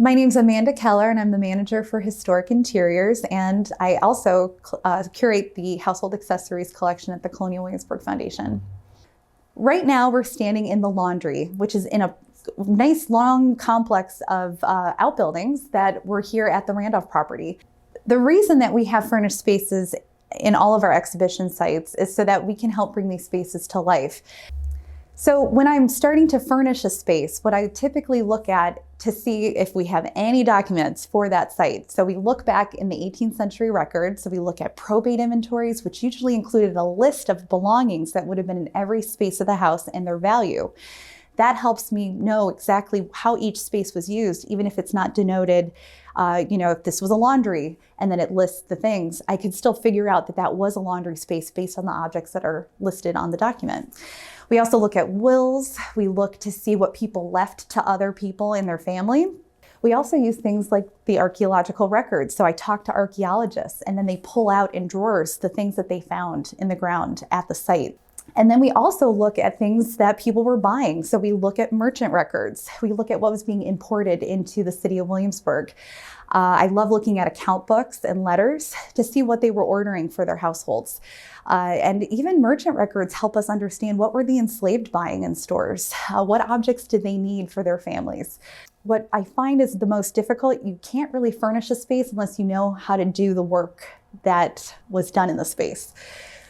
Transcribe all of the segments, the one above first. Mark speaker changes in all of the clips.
Speaker 1: My name's Amanda Keller, and I'm the manager for Historic Interiors, and I also curate the household accessories collection at the Colonial Williamsburg Foundation. Right now, we're standing in the laundry, which is in a nice long complex of outbuildings that were here at the Randolph property. The reason that we have furnished spaces in all of our exhibition sites is so that we can help bring these spaces to life. So when I'm starting to furnish a space, what I typically look at to see if we have any documents for that site. So we look back in the 18th century records. So we look at probate inventories, which usually included a list of belongings that would have been in every space of the house and their value. That helps me know exactly how each space was used, even if it's not denoted, if this was a laundry and then it lists the things, I could still figure out that that was a laundry space based on the objects that are listed on the document. We also look at wills. We look to see what people left to other people in their family. We also use things like the archaeological records. So I talk to archaeologists and then they pull out in drawers the things that they found in the ground at the site. And then we also look at things that people were buying. So we look at merchant records. We look at what was being imported into the city of Williamsburg. I love looking at account books and letters to see what they were ordering for their households. And even merchant records help us understand what were the enslaved buying in stores? What objects did they need for their families? What I find is the most difficult, you can't really furnish a space unless you know how to do the work that was done in the space.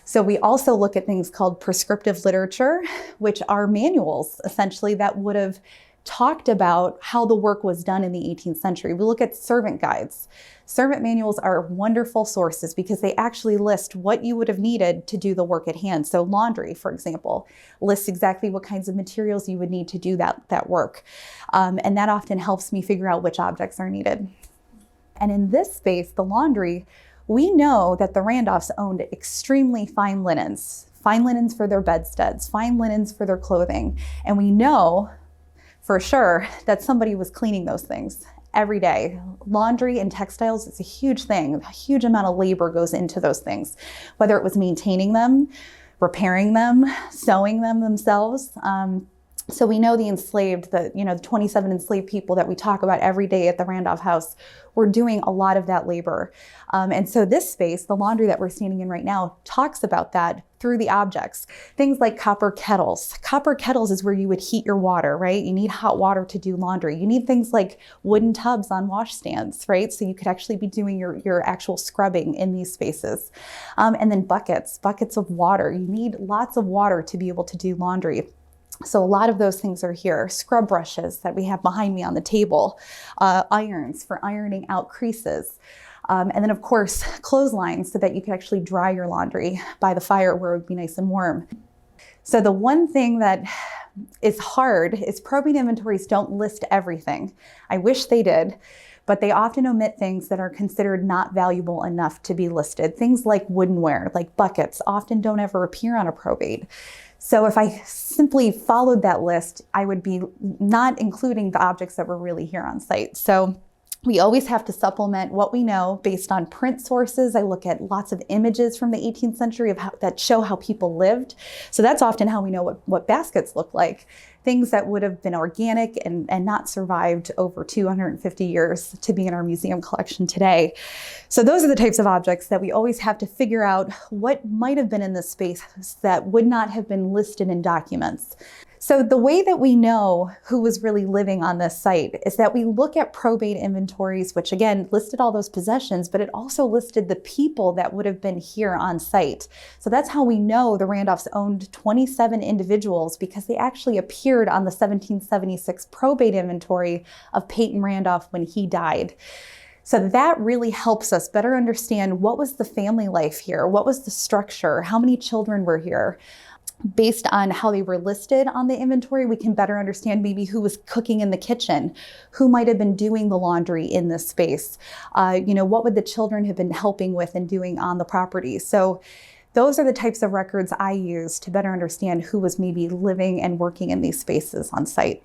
Speaker 1: So we also look at things called prescriptive literature, which are manuals, essentially, that would have talked about how the work was done in the 18th century. We look at servant guides. Servant manuals are wonderful sources because they actually list what you would have needed to do the work at hand. So laundry, for example, lists exactly what kinds of materials you would need to do that work. And that often helps me figure out which objects are needed. And in this space, the laundry, we know that the Randolphs owned extremely fine linens for their bedsteads, fine linens for their clothing. And we know for sure that somebody was cleaning those things every day. Laundry and textiles is a huge thing. A huge amount of labor goes into those things, whether it was maintaining them, repairing them, sewing them themselves. So we know the enslaved, the 27 enslaved people that we talk about every day at the Randolph House, were doing a lot of that labor. And so this space, the laundry that we're standing in right now, talks about that through the objects. Things like copper kettles. Copper kettles is where you would heat your water, right? You need hot water to do laundry. You need things like wooden tubs on washstands, right? So you could actually be doing your actual scrubbing in these spaces. And then buckets of water. You need lots of water to be able to do laundry. So a lot of those things are here. Scrub brushes that we have behind me on the table, irons for ironing out creases. And then of course, clotheslines so that you can actually dry your laundry by the fire where it would be nice and warm. So the one thing that is hard is probate inventories don't list everything. I wish they did, but they often omit things that are considered not valuable enough to be listed. Things like woodenware, like buckets, often don't ever appear on a probate. So if I simply followed that list, I would be not including the objects that were really here on site. So we always have to supplement what we know based on print sources. I look at lots of images from the 18th century that show how people lived. So that's often how we know what baskets look like. Things that would have been organic and not survived over 250 years to be in our museum collection today. So those are the types of objects that we always have to figure out what might have been in this space that would not have been listed in documents. So the way that we know who was really living on this site is that we look at probate inventories, which again listed all those possessions, but it also listed the people that would have been here on site. So that's how we know the Randolphs owned 27 individuals, because they actually appeared on the 1776 probate inventory of Peyton Randolph when he died. So that really helps us better understand what was the family life here, what was the structure, how many children were here. Based on how they were listed on the inventory, we can better understand maybe who was cooking in the kitchen, who might have been doing the laundry in this space. What would the children have been helping with and doing on the property? So those are the types of records I use to better understand who was maybe living and working in these spaces on site.